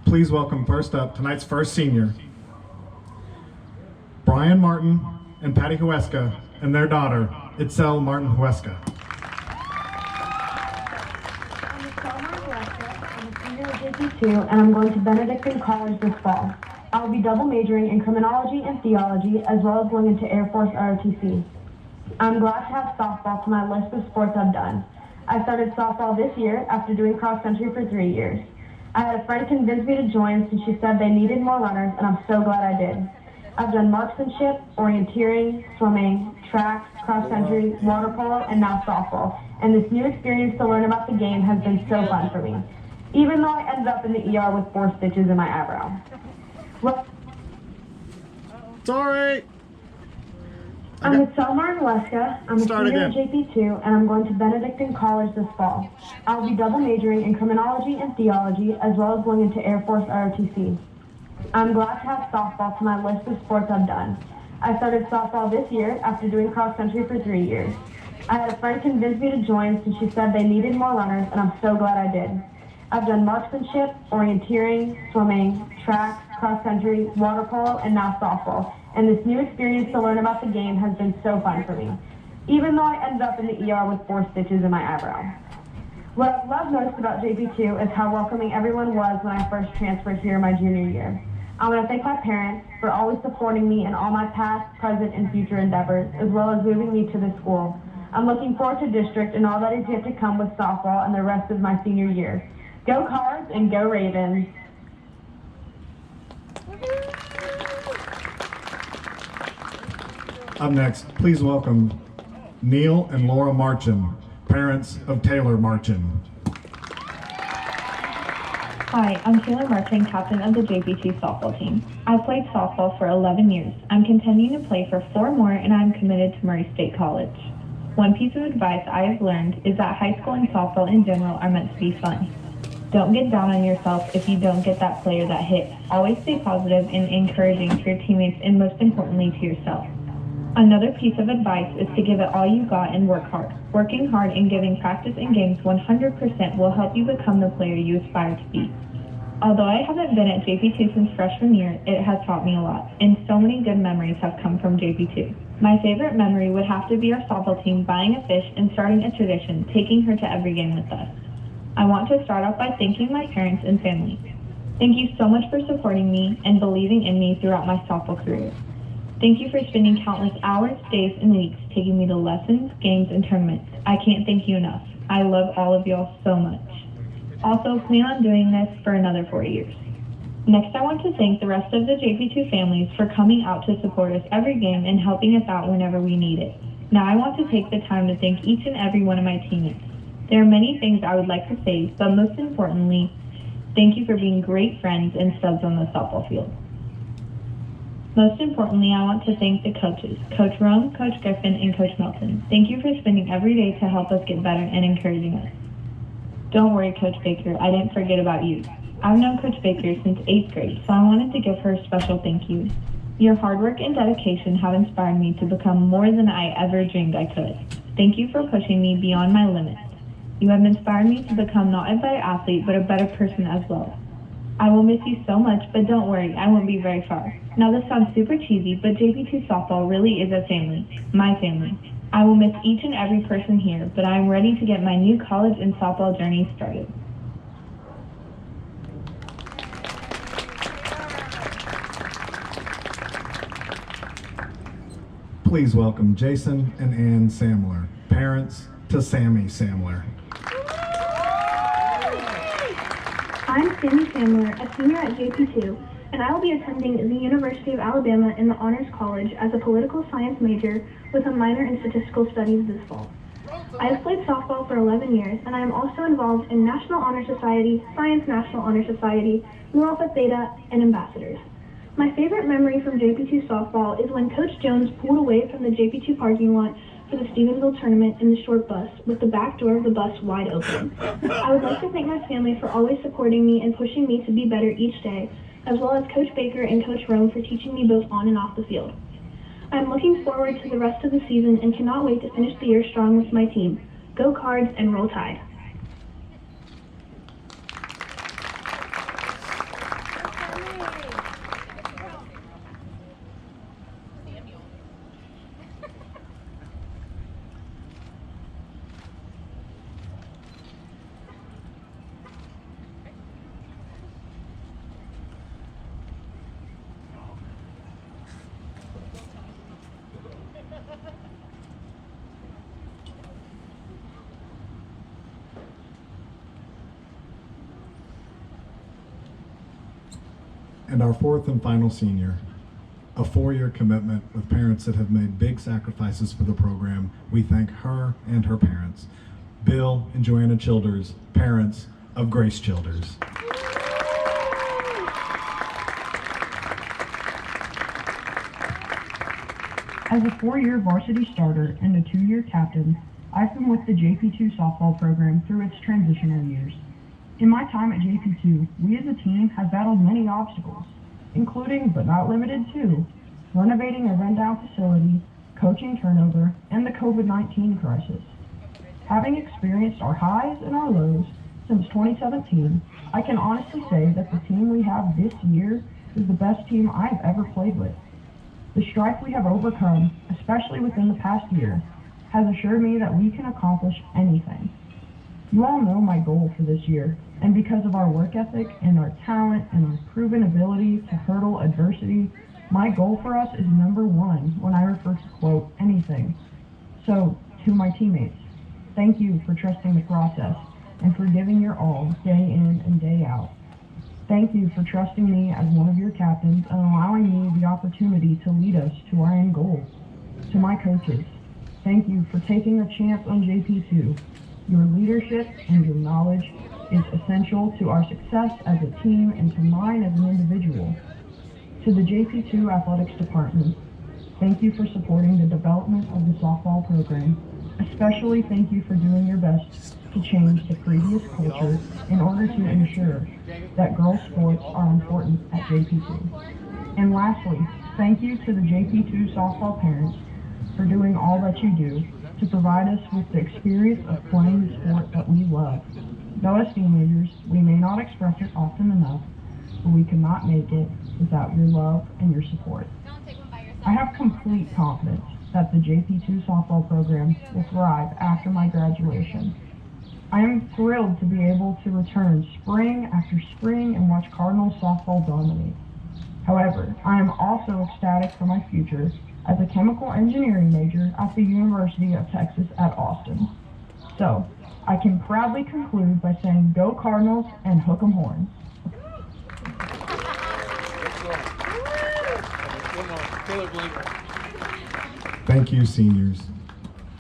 Please welcome first up tonight's first senior, Brian Martin and Patty Huesca and their daughter, Itzel Martin Huesca. I'm Itzel Martin Huesca. I'm a senior at JP2 and I'm going to Benedictine College this fall. I will be double majoring in criminology and theology as well as going into Air Force ROTC. I'm glad to have softball to my list of sports I've done. I started softball this year after doing cross country for 3 years. I had a friend convince me to join since she said they needed more runners, and I'm so glad I did. I've done marksmanship, orienteering, swimming, track, cross country, water polo, and now softball. And this new experience to learn about the game has been so fun for me, even though I ended up in the ER with 4 stitches in my eyebrow. Well, Sorry. I'm Itzel Martin Huesca. I'm a senior at JP2 and I'm going to Benedictine College this fall. I'll be double majoring in criminology and theology as well as going into Air Force ROTC. I'm glad to have softball to my list of sports I've done. I started softball this year after doing cross country for 3 years. I had a friend convince me to join since she said they needed more runners, and I'm so glad I did. I've done marksmanship, orienteering, swimming, track, cross country, water polo, and now softball. And this new experience to learn about the game has been so fun for me, even though I ended up in the ER with 4 stitches in my eyebrow. What I've loved most about JP2 is how welcoming everyone was when I first transferred here my junior year. I want to thank my parents for always supporting me in all my past, present, and future endeavors, as well as moving me to this school. I'm looking forward to district and all that is yet to come with softball and the rest of my senior year. Go Cards and go Ravens! Up next, please welcome Neil and Laura Marchin, parents of Taylor Marchin. Hi, I'm Taylor Marchin, captain of the JP2 softball team. I've played softball for 11 years. I'm continuing to play for 4 more, and I'm committed to Murray State College. One piece of advice I have learned is that high school and softball in general are meant to be fun. Don't get down on yourself if you don't get that play or that hit. Always stay positive and encouraging to your teammates and most importantly to yourself. Another piece of advice is to give it all you got and work hard. Working hard and giving practice and games 100% will help you become the player you aspire to be. Although I haven't been at JP2 since freshman year, it has taught me a lot, and so many good memories have come from JP2. My favorite memory would have to be our softball team buying a fish and starting a tradition, taking her to every game with us. I want to start off by thanking my parents and family. Thank you so much for supporting me and believing in me throughout my softball career. Thank you for spending countless hours, days, and weeks taking me to lessons, games, and tournaments. I can't thank you enough. I love all of y'all so much. Also, plan on doing this for another 4 years. Next, I want to thank the rest of the JP2 families for coming out to support us every game and helping us out whenever we need it. Now, I want to take the time to thank each and every one of my teammates. There are many things I would like to say, but most importantly, thank you for being great friends and subs on the softball field. Most importantly, I want to thank the coaches, Coach Rome, Coach Griffin, and Coach Melton. Thank you for spending every day to help us get better and encouraging us. Don't worry, Coach Baker, I didn't forget about you. I've known Coach Baker since 8th grade, so I wanted to give her a special thank you. Your hard work and dedication have inspired me to become more than I ever dreamed I could. Thank you for pushing me beyond my limits. You have inspired me to become not a better athlete, but a better person as well. I will miss you so much, but don't worry, I won't be very far. Now this sounds super cheesy, but JP2 softball really is a family, my family. I will miss each and every person here, but I am ready to get my new college and softball journey started. Please welcome Jason and Ann Samler, parents to Sammy Samler. I'm Sammy Samler, a senior at JP2, and I will be attending the University of Alabama in the Honors College as a political science major with a minor in statistical studies this fall. I have played softball for 11 years, and I am also involved in National Honor Society, Science National Honor Society, Nu Alpha Theta, and Ambassadors. My favorite memory from JP2 softball is when Coach Jones pulled away from the JP2 parking lot for the Stephenville tournament in the short bus with the back door of the bus wide open. I would like to thank my family for always supporting me and pushing me to be better each day, as well as Coach Baker and Coach Rome for teaching me both on and off the field. I am looking forward to the rest of the season and cannot wait to finish the year strong with my team. Go Cards and Roll Tide. And our fourth and final senior, a 4-year commitment with parents that have made big sacrifices for the program. We thank her and her parents, Bill and Joanna Childers, parents of Grace Childers. As a 4-year varsity starter and a 2-year captain, I've been with the JP2 softball program through its transitional years. In my time at JP2, we as a team have battled many obstacles, including, but not limited to, renovating a rundown facility, coaching turnover, and the COVID-19 crisis. Having experienced our highs and our lows since 2017, I can honestly say that the team we have this year is the best team I've ever played with. The strife we have overcome, especially within the past year, has assured me that we can accomplish anything. You all know my goal for this year, and because of our work ethic and our talent and our proven ability to hurdle adversity, my goal for us is number 1 when I refer to, quote, anything. So, to my teammates, thank you for trusting the process and for giving your all day in and day out. Thank you for trusting me as one of your captains and allowing me the opportunity to lead us to our end goal. To my coaches, thank you for taking a chance on JP2. Your leadership and your knowledge is essential to our success as a team and to mine as an individual. To the JP2 Athletics Department, thank you for supporting the development of the softball program. Especially thank you for doing your best to change the previous culture in order to ensure that girls' sports are important at JP2. And lastly, thank you to the JP2 softball parents for doing all that you do to provide us with the experience of playing the sport that we love. Though as teenagers, we may not express it often enough, but we could not make it without your love and your support. I have complete confidence that the JP2 softball program will thrive after my graduation. I am thrilled to be able to return spring after spring and watch Cardinals softball dominate. However, I am also ecstatic for my future as a chemical engineering major at the University of Texas at Austin. So, I can proudly conclude by saying go Cardinals and hook 'em horns. Thank you, seniors.